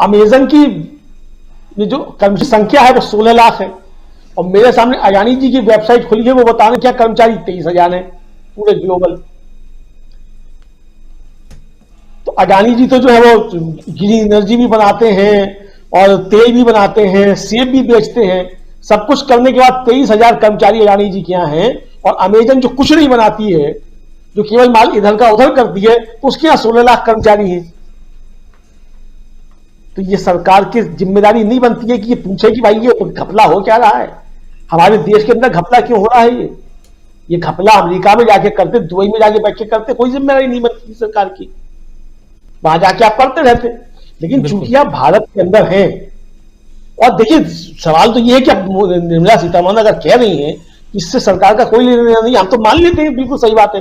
Amazon की जो कर्मचारी संख्या है वो 16 लाख है, और मेरे सामने अडानी जी की वेबसाइट खुली है, वो बता रहे क्या कर्मचारी 23,000 है पूरे ग्लोबल। तो अडानी जी तो जो है वो ग्रीन एनर्जी भी बनाते हैं और तेल भी बनाते हैं, सेब भी बेचते हैं, सब कुछ करने के बाद 23,000 कर्मचारी अडानी जी के यहाँ हैं। और अमेजन जो कुछ नहीं बनाती है, जो केवल माल इधर का उधर करती है, तो उसके यहाँ 16 लाख कर्मचारी हैं। तो ये सरकार की जिम्मेदारी नहीं बनती है कि ये पूछे कि भाई ये घपला हो क्या रहा है, हमारे देश के अंदर घपला क्यों हो रहा है। ये घपला अमेरिका में जाके करते, दुबई में जाके बैठ के करते, कोई जिम्मेदारी नहीं बनती सरकार की, वहां जाके आप करते रहते। लेकिन चूंकि आप भारत के अंदर हैं, और देखिए सवाल तो ये है कि अब निर्मला सीतारमण अगर कह रही हैं इससे सरकार का कोई लेना देना नहीं, हम तो मान लेते हैं, बिल्कुल सही बात है।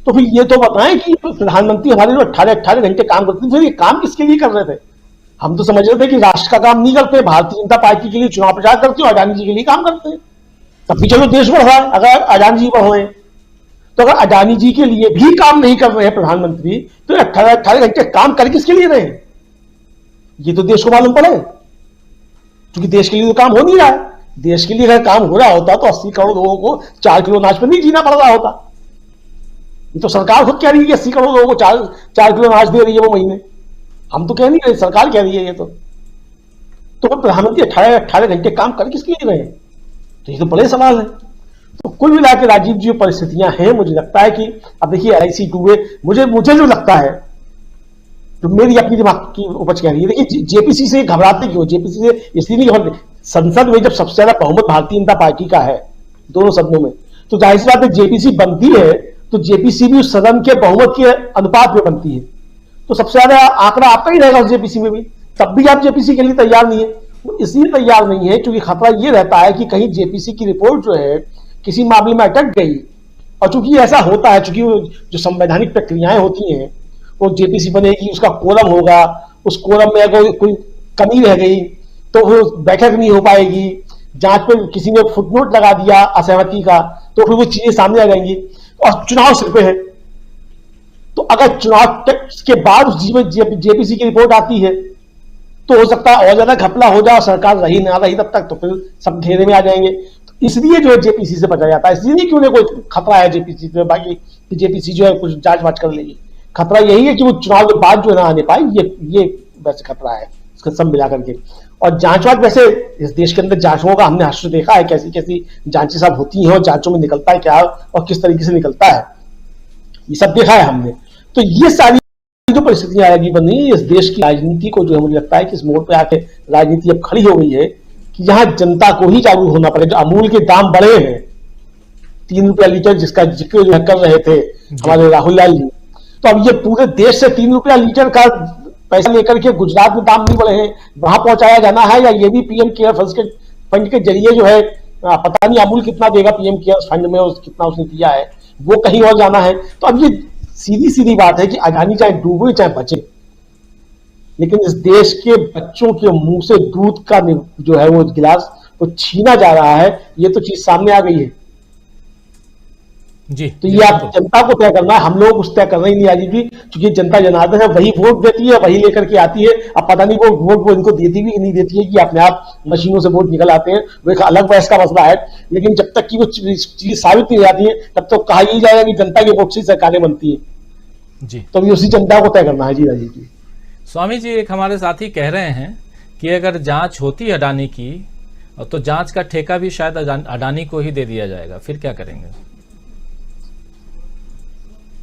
तो फिर ये तो बताएं कि प्रधानमंत्री हमारे लिए 18 घंटे काम करते थे, फिर ये काम किसके लिए कर रहे थे। हम तो समझ रहे थे कि राष्ट्र का काम नहीं करते, भारतीय जनता पार्टी के लिए चुनाव प्रचार करते हो, अडानी जी के लिए काम करते हैं, तब भी चलो देश बढ़ रहा है। अगर अडानी जी बढ़ रहे हैं, तो अगर अडानी जी के लिए भी काम नहीं कर रहे हैं प्रधानमंत्री, तो 18 घंटे काम कर किसके लिए रहे हैं, ये तो देश को मालूम पड़े। क्योंकि देश के लिए तो काम हो नहीं रहा है। देश के लिए अगर काम हो रहा होता तो 80 करोड़ लोगों को 4 किलो अनाज पर नहीं जीना पड़ रहा होता। ये तो सरकार खुद कह रही है कि 80 करोड़ लोगों को 4 किलो अनाज दे रही है वो महीने, हम तो कह नहीं रहे, सरकार कह रही है ये तो प्रधानमंत्री 18 घंटे काम कर किसके लिए रहे, तो ये तो बड़े सवाल है। तो कुल मिला के राजीव जी परिस्थितियां हैं, मुझे लगता है कि अब देखिए LIC डूबे, मुझे जो लगता है, तो मेरी अपनी दिमाग की उपज कह रही है, देखिए जेपीसी से घबराते क्यों, जेपीसी से इसलिए नहीं घबराते, संसद में जब सबसे ज्यादा बहुमत भारतीय जनता पार्टी का है दोनों सदनों में, तो जाहिर सी बात है जेपीसी बनती है तो जेपीसी भी उस सदन के बहुमत के अनुपात में बनती है, तो सबसे ज्यादा आंकड़ा आपका ही रहेगा उस जेपीसी में भी, तब भी आप जेपीसी के लिए तैयार नहीं है। तो इसलिए तैयार नहीं है क्योंकि खतरा यह रहता है कि कहीं जेपीसी की रिपोर्ट जो है किसी मामले में अटक गई, और चूंकि ऐसा होता है, चूंकि जो संवैधानिक प्रक्रियाएं होती हैं, वो जेपीसी बनेगी, उसका कोरम होगा, उस कोरम में अगर कोई कमी रह गई तो वो बैठक नहीं हो पाएगी, जांच पे किसी ने फुटनोट लगा दिया असहमति का, तो फिर वो चीजें सामने आ जाएंगी, और चुनाव सिर पे है। तो अगर चुनाव के बाद उस जेपीसी की रिपोर्ट आती है तो हो सकता है और ज्यादा घपला हो जाए, सरकार रही ना रही तब तक, तो फिर सब घेरे में आ जाएंगे। तो इसलिए जो है जेपीसी से बचा जाता है, इसलिए नहीं कि उन्हें कोई खतरा है जेपीसी से, बाकी जेपीसी जो है कुछ जांच वाच कर लेगी। खतरा यही है कि वो चुनाव के बाद जो है ना आने पाए, ये वैसे खतरा है इसका सब मिला करके। और जांच वाच वैसे इस देश के अंदर जांचों का हमने हश्र देखा है, कैसी कैसी जांचें सब होती हैं और जांचों में निकलता है क्या और किस तरीके से निकलता है, ये सब देखा है हमने। तो ये सारी जो परिस्थितियां आएगी बन रही है इस देश की राजनीति को, जो है मुझे लगता है कि इस मोड़ पे आके राजनीति अब खड़ी हो गई है कि यहाँ जनता को ही जागरूक होना पड़ेगा। जो अमूल के दाम बढ़े हैं 3 रुपया लीटर, जिसका जिक्र जो है कर रहे थे हमारे राहुल लाल जी, तो अब ये पूरे देश से 3 रुपया लीटर का पैसा लेकर के गुजरात में दाम नहीं बढ़े हैं, वहां पहुंचाया जाना है, या ये भी पीएम केयर फंड के जरिए जो है पता नहीं अमूल कितना देगा पीएम केयर फंड में, कितना उसने दिया है, वो कहीं और जाना है। तो अब ये सीधी बात है कि अडानी चाहे डूबे चाहे बचे, लेकिन इस देश के बच्चों के मुंह से दूध का जो है वो गिलास वो छीना जा रहा है, ये तो चीज सामने आ गई है जी। तो ये आप जनता को तय करना है, हम लोग उस तय करना ही नहीं आजी जी, क्योंकि जनता जनार्दन है, वही वोट देती है, वही लेकर के आती है। अब पता नहीं वो वोट वो इनको देती भी नहीं देती है कि अपने आप मशीनों से वोट निकल आते हैं, वो एक अलग बहस का मसला है। लेकिन जब तक कि वो चीज साबित नहीं जाती है तब तो कहा ही जाएगा कि जनता के वोट से सरकारें बनती है जी। तो उसी जनता को तय करना है जी राजीव जी। स्वामी जी, एक हमारे साथी कह रहे हैं कि अगर जांच होती है अडानी की, तो जांच का ठेका भी शायद अडानी को ही दे दिया जाएगा, फिर क्या करेंगे?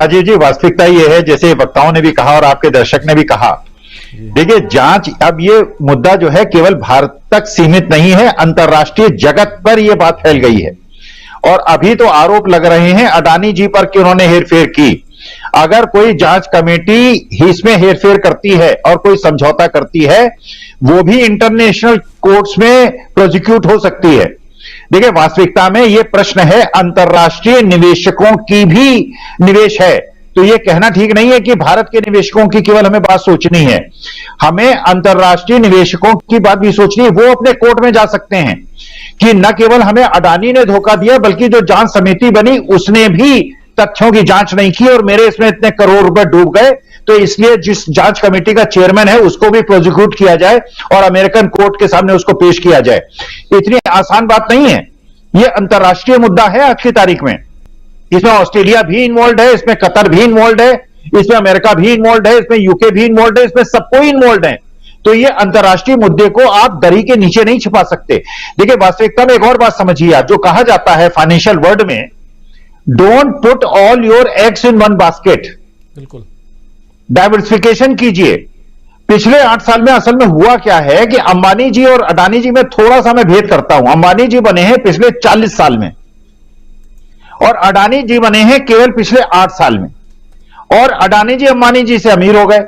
अजय जी, वास्तविकता ये है जैसे वक्ताओं ने भी कहा और आपके दर्शक ने भी कहा, देखिए जांच, अब ये मुद्दा जो है केवल भारत तक सीमित नहीं है, अंतर्राष्ट्रीय जगत पर यह बात फैल गई है। और अभी तो आरोप लग रहे हैं अडानी जी पर कि उन्होंने हेरफेर की। अगर कोई जांच कमेटी इसमें हेरफेर करती है और कोई समझौता करती है, वो भी इंटरनेशनल कोर्ट्स में प्रोसिक्यूट हो सकती है। देखिए वास्तविकता में यह प्रश्न है, अंतर्राष्ट्रीय निवेशकों की भी निवेश है, तो यह कहना ठीक नहीं है कि भारत के निवेशकों की केवल हमें बात सोचनी है, हमें अंतर्राष्ट्रीय निवेशकों की बात भी सोचनी है। वो अपने कोर्ट में जा सकते हैं कि न केवल हमें अडानी ने धोखा दिया, बल्कि जो जांच समिति बनी उसने भी तथ्यों की जांच नहीं की और मेरे इसमें इतने करोड़ रुपए डूब गए, तो इसलिए जिस जांच कमेटी का चेयरमैन है उसको भी प्रोसिक्यूट किया जाए और अमेरिकन कोर्ट के सामने उसको पेश किया जाए। इतनी आसान बात नहीं है, यह अंतर्राष्ट्रीय मुद्दा है आज की तारीख में। इसमें ऑस्ट्रेलिया भी इन्वॉल्व है, इसमें कतर भी इन्वॉल्व है, इसमें अमेरिका भी इन्वॉल्व है, इसमें यूके भी इन्वॉल्व है, इसमें सब कोई इन्वॉल्व है। तो ये अंतर्राष्ट्रीय मुद्दे को आप दरी के नीचे नहीं छिपा सकते। देखिए वास्तविकता में एक और बात समझिए आप, जो कहा जाता है फाइनेंशियल वर्ल्ड में, don't put all your eggs in one basket, बिल्कुल डाइवर्सिफिकेशन कीजिए। पिछले 8 साल में असल में हुआ क्या है कि अंबानी जी और अडानी जी में थोड़ा सा मैं भेद करता हूं। अंबानी जी बने हैं पिछले 40 साल में और अडानी जी बने हैं केवल पिछले 8 साल में, और अडानी जी अंबानी जी से अमीर हो गए।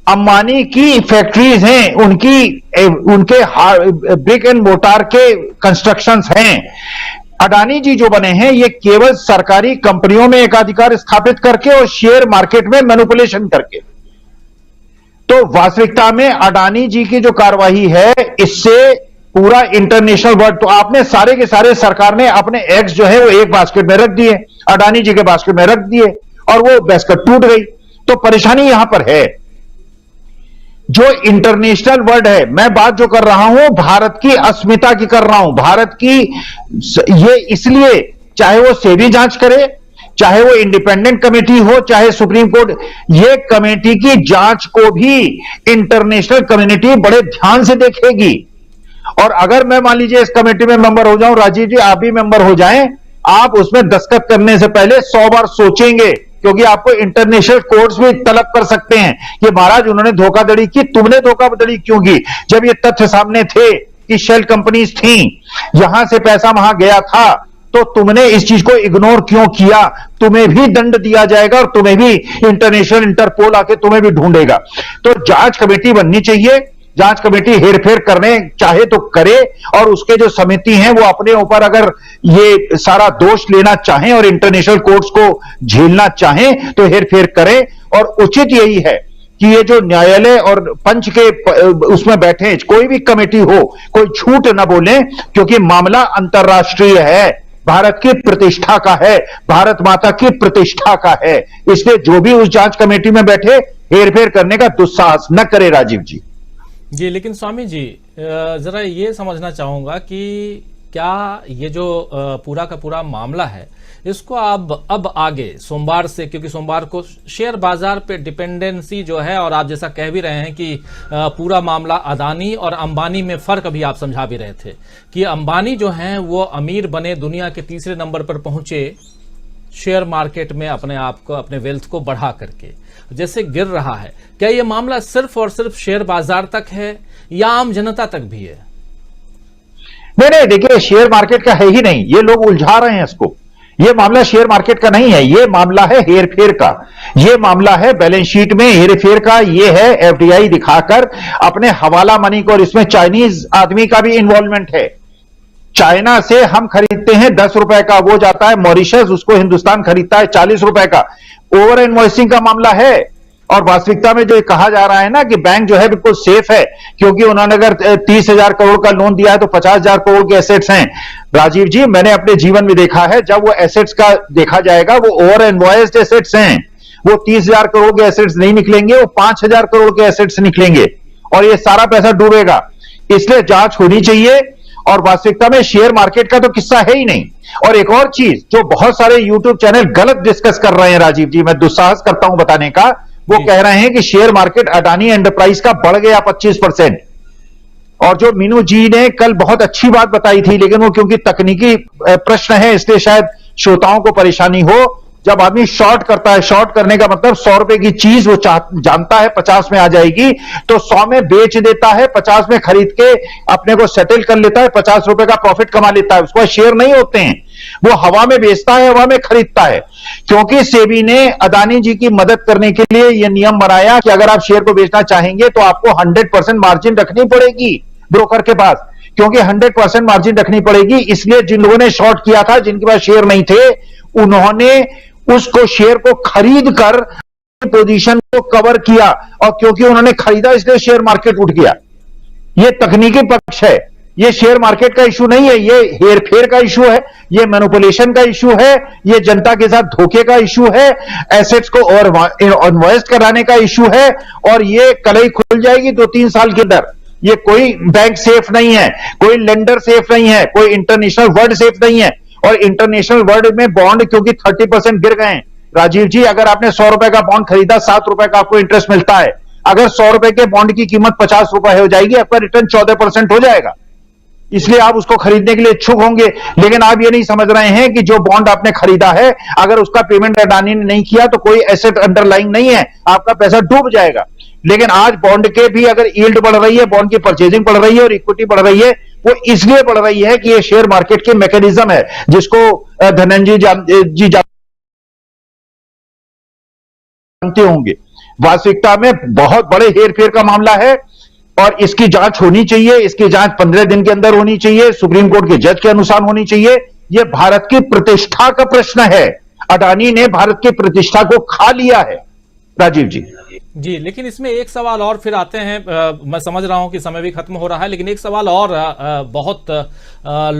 अंबानी की फैक्ट्रीज हैं, उनके ब्रिक एंड मोटार के कंस्ट्रक्शंस हैं। अडानी जी जो बने हैं ये केवल सरकारी कंपनियों में एकाधिकार स्थापित करके और शेयर मार्केट में मैनिपुलेशन करके। तो वास्तविकता में अडानी जी की जो कार्रवाई है इससे पूरा इंटरनेशनल वर्ल्ड, तो आपने सारे के सारे सरकार ने अपने एग्स जो है वो एक बास्केट में रख दिए, अडानी जी के बास्केट में रख दिए और वो बास्केट टूट गई। तो परेशानी यहां पर है। जो इंटरनेशनल वर्ल्ड है, मैं बात जो कर रहा हूं भारत की अस्मिता की कर रहा हूं, भारत की, ये इसलिए चाहे वो सेबी जांच करे, चाहे वो इंडिपेंडेंट कमेटी हो, चाहे सुप्रीम कोर्ट, ये कमेटी की जांच को भी इंटरनेशनल कम्युनिटी बड़े ध्यान से देखेगी। और अगर मैं मान लीजिए इस कमेटी में मेंबर हो जाऊं, राजीव जी आप भी मेंबर हो जाएं, आप उसमें दस्तखत करने से पहले 100 बार सोचेंगे, क्योंकि आपको इंटरनेशनल कोर्ट्स भी तलब कर सकते हैं कि महाराज उन्होंने धोखाधड़ी की, तुमने धोखाधड़ी क्यों की? जब ये तथ्य सामने थे कि शेल कंपनीज थी, यहां से पैसा वहां गया था, तो तुमने इस चीज को इग्नोर क्यों किया? तुम्हें भी दंड दिया जाएगा और तुम्हें भी इंटरनेशनल इंटरपोल आके तुम्हें भी ढूंढेगा। तो जांच कमेटी बननी चाहिए, जांच कमेटी हेरफेर करने चाहे तो करे, और उसके जो समिति हैं वो अपने ऊपर अगर ये सारा दोष लेना चाहें और इंटरनेशनल कोर्ट्स को झेलना चाहें तो हेरफेर करें। और उचित यही है कि ये जो न्यायालय और पंच के उसमें बैठे कोई भी कमेटी हो, कोई झूठ ना बोले, क्योंकि मामला अंतर्राष्ट्रीय है, भारत की प्रतिष्ठा का है, भारत माता की प्रतिष्ठा का है। इसलिए जो भी उस जांच कमेटी में बैठे हेरफेर करने का दुस्साहस न करे। राजीव जी जी, लेकिन स्वामी जी जरा ये समझना चाहूंगा कि क्या ये जो पूरा का पूरा मामला है इसको अब आगे सोमवार से, क्योंकि सोमवार को शेयर बाजार पे डिपेंडेंसी जो है, और आप जैसा कह भी रहे हैं कि पूरा मामला अदानी और अंबानी में फर्क अभी आप समझा भी रहे थे कि अंबानी जो हैं वो अमीर बने, दुनिया के तीसरे नंबर पर पहुंचे शेयर मार्केट में अपने आप को, अपने वेल्थ को बढ़ा करके, जैसे गिर रहा है। क्या ये मामला सिर्फ और सिर्फ शेयर बाजार तक है या आम जनता तक भी है? नहीं, देखिए शेयर मार्केट का है ही नहीं, ये लोग उलझा रहे हैं इसको। ये मामला शेयर मार्केट का नहीं है, ये मामला है हेरफेर का, ये मामला है बैलेंस शीट में हेरफेर का, ये है एफडीआई दिखाकर अपने हवाला मनी को, और इसमें चाइनीज आदमी का भी इन्वॉल्वमेंट है। चाइना से हम खरीदते हैं 10 रुपए का, वो जाता है मॉरिशस, उसको हिंदुस्तान खरीदता है 40 रुपए का। ओवर इनवॉइसिंग का मामला है। और वास्तविकता में जो कहा जा रहा है ना कि बैंक जो है बिल्कुल सेफ है, क्योंकि उन्होंने अगर 30,000 करोड़ का लोन दिया है तो 50,000 करोड़ के एसेट्स हैं। राजीव जी मैंने अपने जीवन में देखा है, जब वो एसेट्स का देखा जाएगा वो ओवर इनवॉइस्ड एसेट्स हैं, वो 30,000 करोड़ के एसेट्स नहीं निकलेंगे, वो 5,000 करोड़ के एसेट्स निकलेंगे और ये सारा पैसा डूबेगा। इसलिए जांच होनी चाहिए। और वास्तविकता में शेयर मार्केट का तो किस्सा है ही नहीं। और एक और चीज जो बहुत सारे यूट्यूब चैनल गलत डिस्कस कर रहे हैं राजीव जी, मैं दुस्साहस करता हूं बताने का, वो कह रहे हैं कि शेयर मार्केट अडानी एंटरप्राइज का बढ़ गया 25%। और जो मीनू जी ने कल बहुत अच्छी बात बताई थी, लेकिन वो क्योंकि तकनीकी प्रश्न है इसलिए शायद श्रोताओं को परेशानी हो। जब आदमी शॉर्ट करता है, शॉर्ट करने का मतलब 100 रुपए की चीज वो जानता है 50 में आ जाएगी, तो 100 में बेच देता है, 50 में खरीद के अपने को सेटल कर लेता है, 50 रुपए का प्रॉफिट कमा लेता है। उसको शेयर नहीं होते हैं, वो हवा में बेचता है, हवा में खरीदता है। क्योंकि सेबी ने अदानी जी की मदद करने के लिए यह नियम बनाया कि अगर आप शेयर को बेचना चाहेंगे तो आपको 100% मार्जिन रखनी पड़ेगी ब्रोकर के पास, क्योंकि 100% मार्जिन रखनी पड़ेगी। इसलिए जिन लोगों ने शॉर्ट किया था, जिनके पास शेयर नहीं थे, उन्होंने उसको शेयर को खरीद कर पोजीशन को कवर किया, और क्योंकि उन्होंने खरीदा इसलिए शेयर मार्केट उठ गया। यह तकनीकी पक्ष है, ये शेयर मार्केट का इशू नहीं है, ये हेर फेर का इशू है, ये मैनिपुलेशन का इशू है, ये जनता के साथ धोखे का इशू है, एसेट्स को और इन्वेस्ट कराने का इशू है, और ये कल ही खुल जाएगी 2-3 साल के अंदर। ये कोई बैंक सेफ नहीं है, कोई लेंडर सेफ नहीं है, कोई इंटरनेशनल वर्ल्ड सेफ नहीं है। और इंटरनेशनल वर्ल्ड में बॉन्ड क्योंकि 30% गिर गए हैं राजीव जी। अगर आपने 100 रुपए का बॉन्ड खरीदा, 7 रुपए का आपको इंटरेस्ट मिलता है। अगर 100 रुपए के बॉन्ड की कीमत 50 रुपए हो जाएगी, आपका रिटर्न 14% हो जाएगा। इसलिए आप उसको खरीदने के लिए इच्छुक होंगे, लेकिन आप ये नहीं समझ रहे हैं कि जो बॉन्ड आपने खरीदा है, अगर उसका पेमेंट अडानी ने नहीं किया तो कोई एसेट अंडरलाइंग नहीं है, आपका पैसा डूब जाएगा। लेकिन आज बॉन्ड के भी अगर यील्ड बढ़ रही है, बॉन्ड की परचेजिंग बढ़ रही है और इक्विटी बढ़ रही है, वो इसलिए बढ़ रही है कि ये शेयर मार्केट की मैकेनिज्म है, जिसको धनंजय जी जानते होंगे। वास्तविकता में बहुत बड़े हेरफेर का मामला है और इसकी जांच होनी चाहिए। इसकी जांच 15 दिन के अंदर होनी चाहिए, सुप्रीम कोर्ट के जज के अनुसार होनी चाहिए। यह भारत की प्रतिष्ठा का प्रश्न है। अडानी ने भारत की प्रतिष्ठा को खा लिया है राजीव जी। जी, लेकिन इसमें एक सवाल और फिर आते हैं। मैं समझ रहा हूं कि समय भी खत्म हो रहा है, लेकिन एक सवाल और बहुत लोग